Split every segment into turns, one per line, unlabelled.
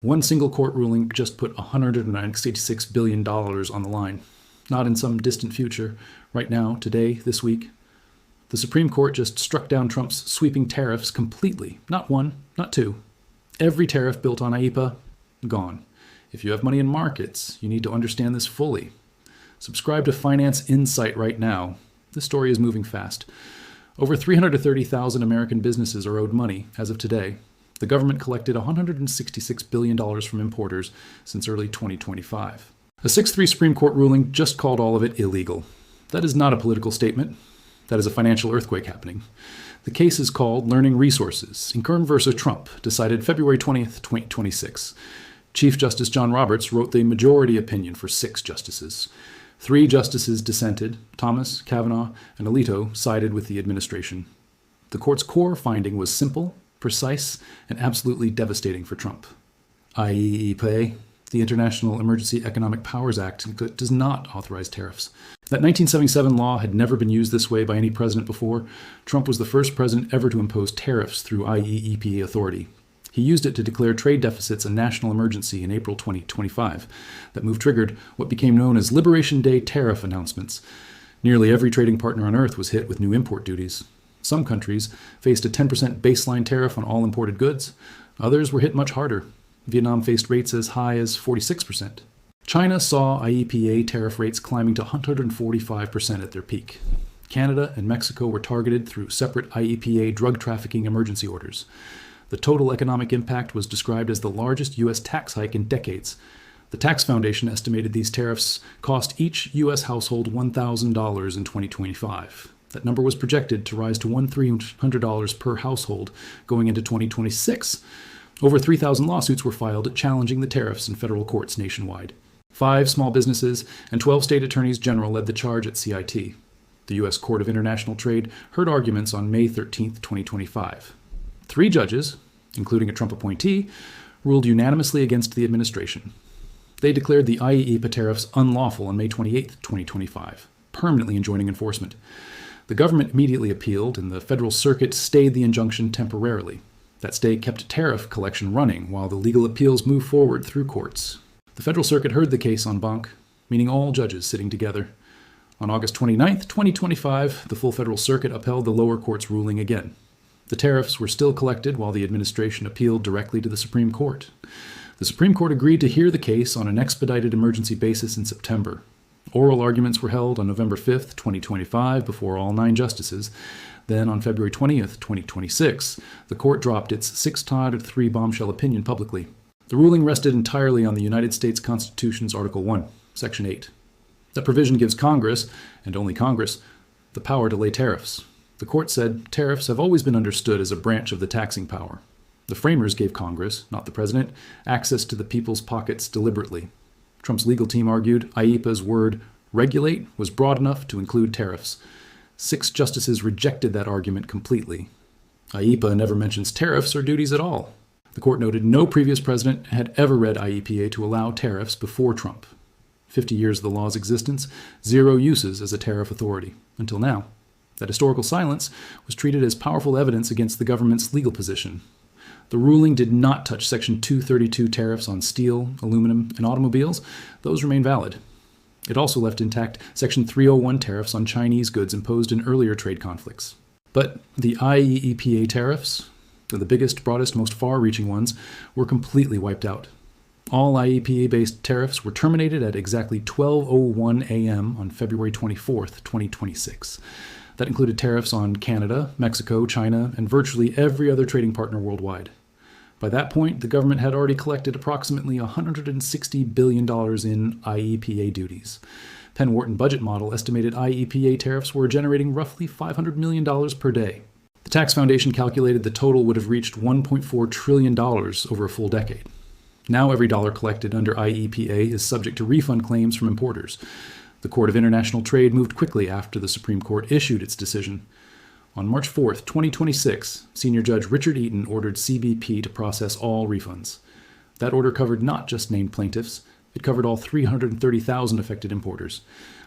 One single court ruling just put $166 billion on the line. Not in some distant future. Right now, today, this week. The Supreme Court just struck down Trump's sweeping tariffs completely. Not one, not two. Every tariff built on IEEPA, gone. If you have money in markets, you need to understand this fully. Subscribe to Finance Insight right now. This story is moving fast. Over 330,000 American businesses are owed money as of today. The government collected $166 billion from importers since early 2025. A 6-3 Supreme Court ruling just called all of it illegal. That is not a political statement. That is a financial earthquake happening. The case is called Learning Resources, Inc. versus Trump, decided February 20th, 2026. Chief Justice John Roberts wrote the majority opinion for 6 justices. 3 justices dissented. Thomas, Kavanaugh, and Alito sided with the administration. The court's core finding was simple, precise, and absolutely devastating for Trump. IEEPA, the International Emergency Economic Powers Act, does not authorize tariffs. That 1977 law had never been used this way by any president before. Trump was the first president ever to impose tariffs through IEEPA authority. He used it to declare trade deficits a national emergency in April 2025. That move triggered what became known as Liberation Day tariff announcements. Nearly every trading partner on Earth was hit with new import duties. Some countries faced a 10% baseline tariff on all imported goods. Others were hit much harder. Vietnam faced rates as high as 46%. China saw IEEPA tariff rates climbing to 145% at their peak. Canada and Mexico were targeted through separate IEEPA drug trafficking emergency orders. The total economic impact was described as the largest U.S. tax hike in decades. The Tax Foundation estimated these tariffs cost each U.S. household $1,000 in 2025. That number was projected to rise to $1,300 per household going into 2026. Over 3,000 lawsuits were filed challenging the tariffs in federal courts nationwide. 5 small businesses and 12 state attorneys general led the charge at CIT. The U.S. Court of International Trade heard arguments on May 13, 2025. 3 judges, including a Trump appointee, ruled unanimously against the administration. They declared the IEEPA tariffs unlawful on May 28, 2025, permanently enjoining enforcement. The government immediately appealed, and the Federal Circuit stayed the injunction temporarily. That stay kept tariff collection running while the legal appeals moved forward through courts. The Federal Circuit heard the case en banc, meaning all judges sitting together. On August 29, 2025, the full Federal Circuit upheld the lower court's ruling again. The tariffs were still collected while the administration appealed directly to the Supreme Court. The Supreme Court agreed to hear the case on an expedited emergency basis in September. Oral arguments were held on November 5, 2025, before all 9 justices. Then, on February 20, 2026, the court dropped its 6-3 bombshell opinion publicly. The ruling rested entirely on the United States Constitution's Article 1, Section 8. That provision gives Congress, and only Congress, the power to lay tariffs. The court said tariffs have always been understood as a branch of the taxing power. The framers gave Congress, not the president, access to the people's pockets deliberately. Trump's legal team argued IEEPA's word regulate was broad enough to include tariffs. 6 justices rejected that argument completely. IEEPA never mentions tariffs or duties at all. The court noted no previous president had ever read IEEPA to allow tariffs before Trump. 50 years of the law's existence, 0 uses as a tariff authority, until now. That historical silence was treated as powerful evidence against the government's legal position. The ruling did not touch Section 232 tariffs on steel, aluminum, and automobiles. Those remain valid. It also left intact Section 301 tariffs on Chinese goods imposed in earlier trade conflicts. But the IEEPA tariffs, the biggest, broadest, most far-reaching ones, were completely wiped out. All IEEPA-based tariffs were terminated at exactly 12:01 a.m. on February 24, 2026. That included tariffs on Canada, Mexico, China, and virtually every other trading partner worldwide. By that point, the government had already collected approximately $160 billion in IEEPA duties. Penn Wharton budget model estimated IEEPA tariffs were generating roughly $500 million per day. The Tax Foundation calculated the total would have reached $1.4 trillion over a full decade. Now every dollar collected under IEEPA is subject to refund claims from importers. The Court of International Trade moved quickly after the Supreme Court issued its decision. On March 4, 2026, Senior Judge Richard Eaton ordered CBP to process all refunds. That order covered not just named plaintiffs, it covered all 330,000 affected importers.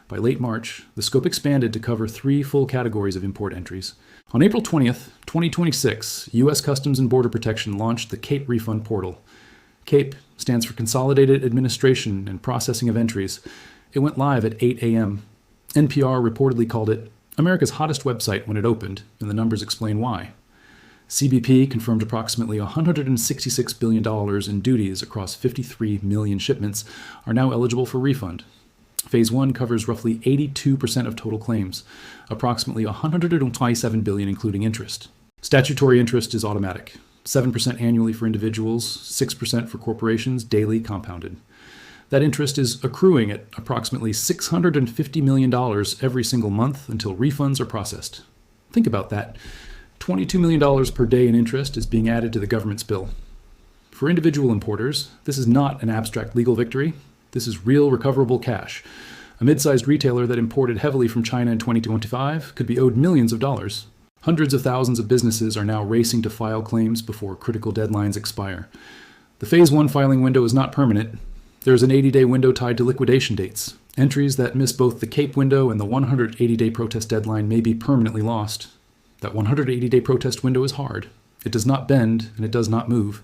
By late March, the scope expanded to cover 3 full categories of import entries. On April 20, 2026, U.S. Customs and Border Protection launched the CAPE Refund Portal. CAPE stands for Consolidated Administration and Processing of Entries. It went live at 8 a.m. NPR reportedly called it America's hottest website when it opened, and the numbers explain why. CBP confirmed approximately $166 billion in duties across 53 million shipments are now eligible for refund. Phase 1 covers roughly 82% of total claims, approximately $127 billion including interest. Statutory interest is automatic, 7% annually for individuals, 6% for corporations, daily compounded. That interest is accruing at approximately $650 million every single month until refunds are processed. Think about that. $22 million per day in interest is being added to the government's bill. For individual importers, this is not an abstract legal victory. This is real recoverable cash. A mid-sized retailer that imported heavily from China in 2025 could be owed millions of dollars. Hundreds of thousands of businesses are now racing to file claims before critical deadlines expire. The Phase 1 filing window is not permanent. There is an 80-day window tied to liquidation dates. Entries that miss both the CAPE window and the 180-day protest deadline may be permanently lost. That 180-day protest window is hard. It does not bend, and it does not move.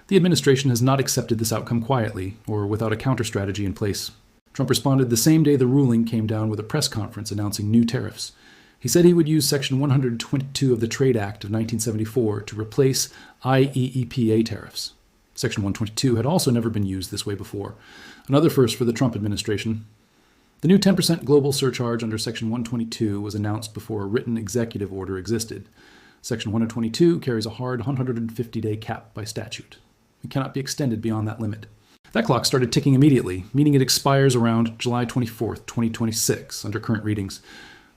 The administration has not accepted this outcome quietly or without a counter-strategy in place. Trump responded the same day the ruling came down with a press conference announcing new tariffs. He said he would use Section 122 of the Trade Act of 1974 to replace IEEPA tariffs. Section 122 had also never been used this way before, another first for the Trump administration. The new 10% global surcharge under Section 122 was announced before a written executive order existed. Section 122 carries a hard 150-day cap by statute. It cannot be extended beyond that limit. That clock started ticking immediately, meaning it expires around July 24, 2026, under current readings.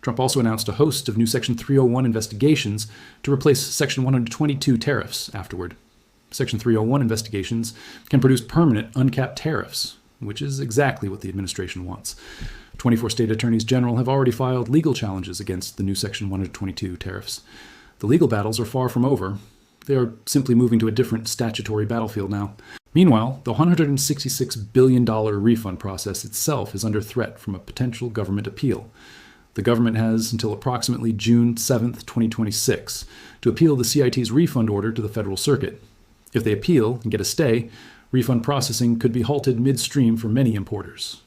Trump also announced a host of new Section 301 investigations to replace Section 122 tariffs afterward. Section 301 investigations can produce permanent, uncapped tariffs, which is exactly what the administration wants. 24 state attorneys general have already filed legal challenges against the new Section 122 tariffs. The legal battles are far from over. They are simply moving to a different statutory battlefield now. Meanwhile, the $166 billion refund process itself is under threat from a potential government appeal. The government has until approximately June 7, 2026, to appeal the CIT's refund order to the Federal Circuit. If they appeal and get a stay, refund processing could be halted midstream for many importers.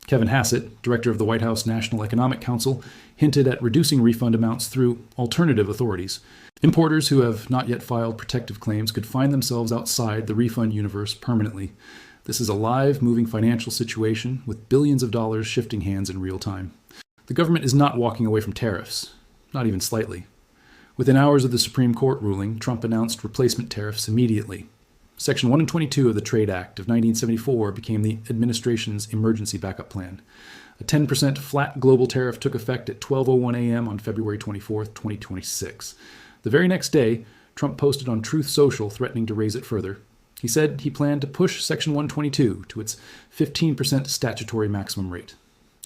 Kevin Hassett, director of the White House National Economic Council, hinted at reducing refund amounts through alternative authorities. Importers who have not yet filed protective claims could find themselves outside the refund universe permanently. This is a live, moving financial situation with billions of dollars shifting hands in real time. The government is not walking away from tariffs, not even slightly. Within hours of the Supreme Court ruling, Trump announced replacement tariffs immediately. Section 122 of the Trade Act of 1974 became the administration's emergency backup plan. A 10% flat global tariff took effect at 12:01 a.m. on February 24, 2026. The very next day, Trump posted on Truth Social threatening to raise it further. He said he planned to push Section 122 to its 15% statutory maximum rate.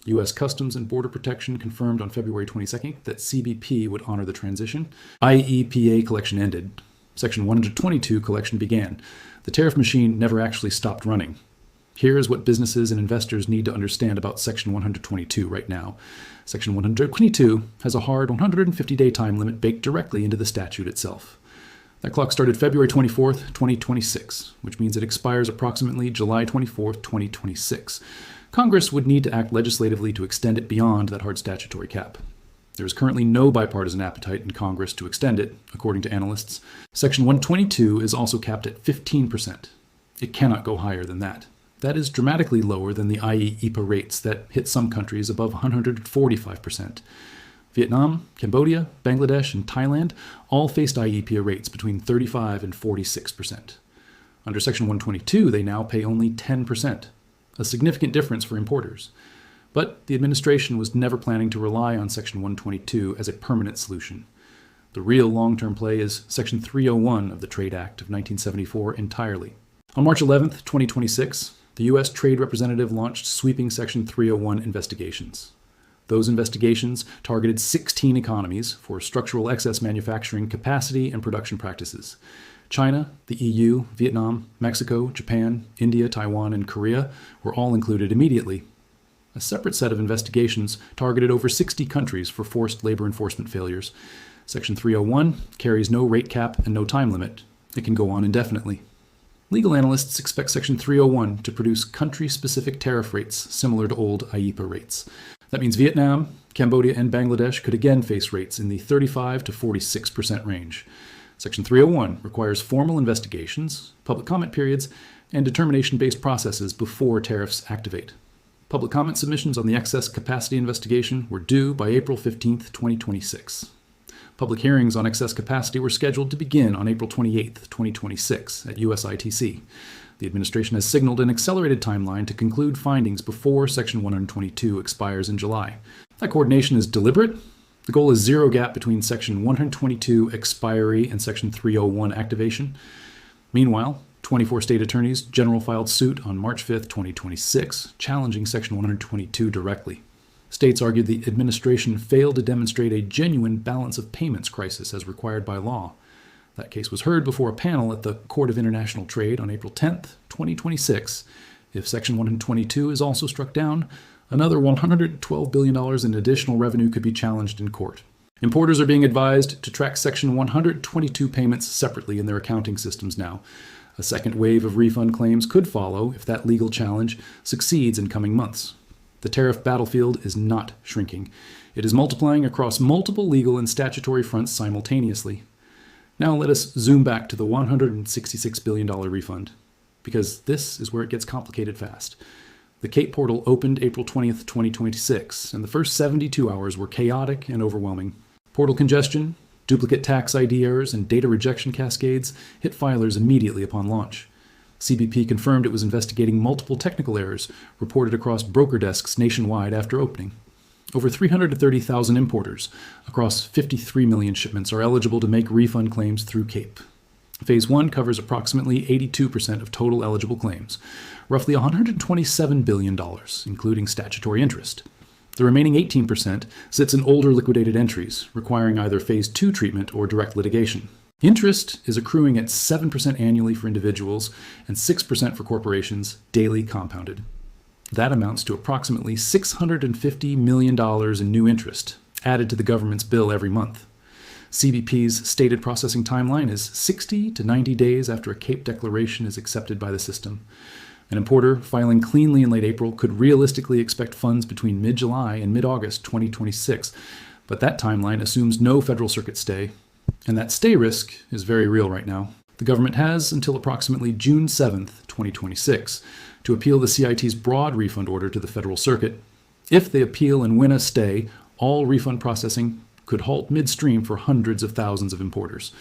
U.S. Customs and Border Protection confirmed on February 22nd that CBP would honor the transition. IEEPA collection ended. Section 122 collection began. The tariff machine never actually stopped running. Here is what businesses and investors need to understand about Section 122 right now. Section 122 has a hard 150-day time limit baked directly into the statute itself. That clock started February 24th, 2026, which means it expires approximately July 24th, 2026. Congress would need to act legislatively to extend it beyond that hard statutory cap. There is currently no bipartisan appetite in Congress to extend it, according to analysts. Section 122 is also capped at 15%. It cannot go higher than that. That is dramatically lower than the IEEPA rates that hit some countries above 145%. Vietnam, Cambodia, Bangladesh, and Thailand all faced IEEPA rates between 35 and 46%. Under Section 122, they now pay only 10%, a significant difference for importers. But the administration was never planning to rely on Section 122 as a permanent solution. The real long-term play is Section 301 of the Trade Act of 1974 entirely. On March 11, 2026, the U.S. Trade Representative launched sweeping Section 301 investigations. Those investigations targeted 16 economies for structural excess manufacturing capacity and production practices. China, the EU, Vietnam, Mexico, Japan, India, Taiwan, and Korea were all included immediately. A separate set of investigations targeted over 60 countries for forced labor enforcement failures. Section 301 carries no rate cap and no time limit. It can go on indefinitely. Legal analysts expect Section 301 to produce country-specific tariff rates similar to old IEEPA rates. That means Vietnam, Cambodia, and Bangladesh could again face rates in the 35 to 46% range. Section 301 requires formal investigations, public comment periods, and determination-based processes before tariffs activate. Public comment submissions on the excess capacity investigation were due by April 15, 2026. Public hearings on excess capacity were scheduled to begin on April 28, 2026 at USITC. The administration has signaled an accelerated timeline to conclude findings before Section 122 expires in July. That coordination is deliberate. The goal is zero gap between Section 122 expiry and Section 301 activation. Meanwhile, 24 state attorneys general filed suit on March 5, 2026, challenging Section 122 directly. States argued the administration failed to demonstrate a genuine balance of payments crisis as required by law. That case was heard before a panel at the Court of International Trade on April 10, 2026. If Section 122 is also struck down, another $112 billion in additional revenue could be challenged in court. Importers are being advised to track Section 122 payments separately in their accounting systems now. A second wave of refund claims could follow if that legal challenge succeeds in coming months. The tariff battlefield is not shrinking. It is multiplying across multiple legal and statutory fronts simultaneously. Now let us zoom back to the $166 billion refund, because this is where it gets complicated fast. The CAPE portal opened April 20th, 2026, and the first 72 hours were chaotic and overwhelming. Portal congestion, duplicate tax ID errors, and data rejection cascades hit filers immediately upon launch. CBP confirmed it was investigating multiple technical errors reported across broker desks nationwide after opening. Over 330,000 importers across 53 million shipments are eligible to make refund claims through CAPE. Phase 1 covers approximately 82% of total eligible claims, roughly $127 billion, including statutory interest. The remaining 18% sits in older liquidated entries, requiring either Phase 2 treatment or direct litigation. Interest is accruing at 7% annually for individuals and 6% for corporations, daily compounded. That amounts to approximately $650 million in new interest, added to the government's bill every month. CBP's stated processing timeline is 60 to 90 days after a CAPE declaration is accepted by the system. An importer filing cleanly in late April could realistically expect funds between mid-July and mid-August 2026, but that timeline assumes no federal circuit stay. And that stay risk is very real right now. The government has until approximately June 7th, 2026, to appeal the CIT's broad refund order to the federal circuit. If they appeal and win a stay, all refund processing could halt midstream for hundreds of thousands of importers.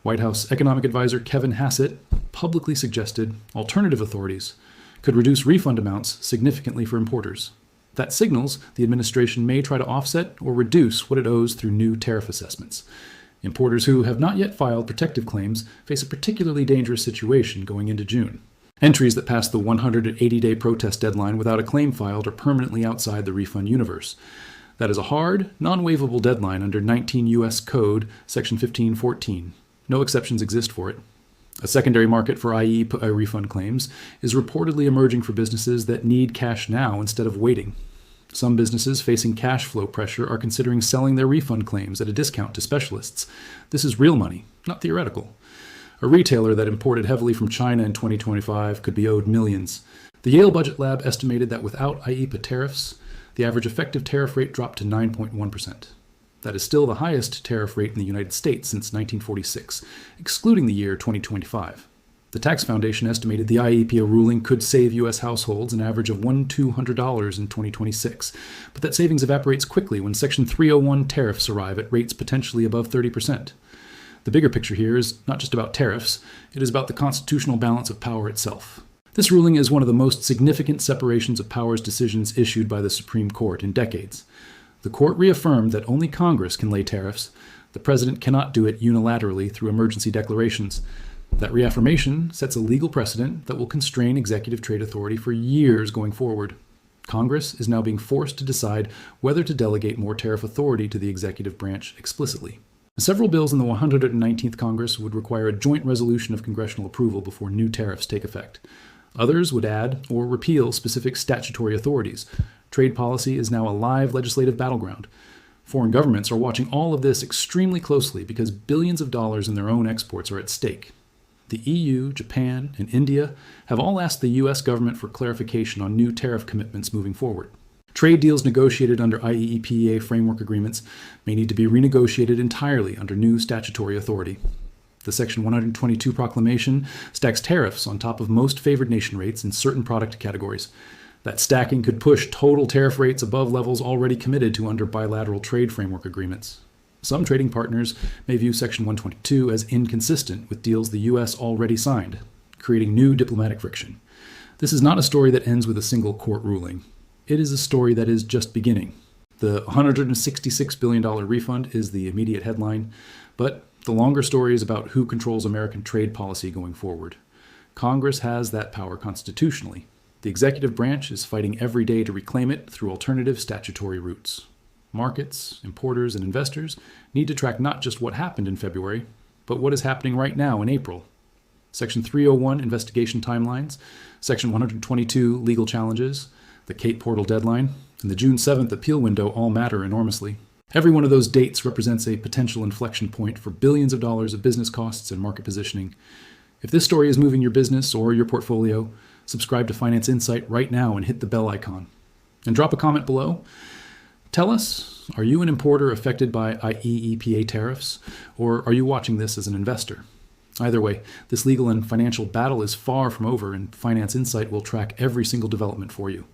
White House economic advisor Kevin Hassett publicly suggested alternative authorities could reduce refund amounts significantly for importers. That signals the administration may try to offset or reduce what it owes through new tariff assessments. Importers who have not yet filed protective claims face a particularly dangerous situation going into June. Entries that pass the 180-day protest deadline without a claim filed are permanently outside the refund universe. That is a hard, non-waivable deadline under 19 U.S. Code, Section 1514. No exceptions exist for it. A secondary market for IEEPA refund claims is reportedly emerging for businesses that need cash now instead of waiting. Some businesses facing cash flow pressure are considering selling their refund claims at a discount to specialists. This is real money, not theoretical. A retailer that imported heavily from China in 2025 could be owed millions. The Yale Budget Lab estimated that without IEEPA tariffs, the average effective tariff rate dropped to 9.1%. That is still the highest tariff rate in the United States since 1946, excluding the year 2025. The Tax Foundation estimated the IEEPA ruling could save U.S. households an average of $100-200 in 2026, but that savings evaporates quickly when Section 301 tariffs arrive at rates potentially above 30%. The bigger picture here is not just about tariffs, it is about the constitutional balance of power itself. This ruling is one of the most significant separations of powers decisions issued by the Supreme Court in decades. The court reaffirmed that only Congress can lay tariffs. The president cannot do it unilaterally through emergency declarations. That reaffirmation sets a legal precedent that will constrain executive trade authority for years going forward. Congress is now being forced to decide whether to delegate more tariff authority to the executive branch explicitly. Several bills in the 119th Congress would require a joint resolution of congressional approval before new tariffs take effect. Others would add or repeal specific statutory authorities. Trade policy is now a live legislative battleground. Foreign governments are watching all of this extremely closely because billions of dollars in their own exports are at stake. The EU, Japan, and India have all asked the US government for clarification on new tariff commitments moving forward. Trade deals negotiated under IEEPA framework agreements may need to be renegotiated entirely under new statutory authority. The Section 122 proclamation stacks tariffs on top of most favored nation rates in certain product categories. That stacking could push total tariff rates above levels already committed to under bilateral trade framework agreements. Some trading partners may view Section 122 as inconsistent with deals the U.S. already signed, creating new diplomatic friction. This is not a story that ends with a single court ruling. It is a story that is just beginning. The $166 billion refund is the immediate headline, but the longer story is about who controls American trade policy going forward. Congress has that power constitutionally. The executive branch is fighting every day to reclaim it through alternative statutory routes. Markets, importers, and investors need to track not just what happened in February, but what is happening right now in April. Section 301 investigation timelines, Section 122 legal challenges, the Kate portal deadline, and the June 7th appeal window all matter enormously. Every one of those dates represents a potential inflection point for billions of dollars of business costs and market positioning. If this story is moving your business or your portfolio, subscribe to Finance Insight right now and hit the bell icon. And drop a comment below. Tell us, are you an importer affected by IEEPA tariffs, or are you watching this as an investor? Either way, this legal and financial battle is far from over, and Finance Insight will track every single development for you.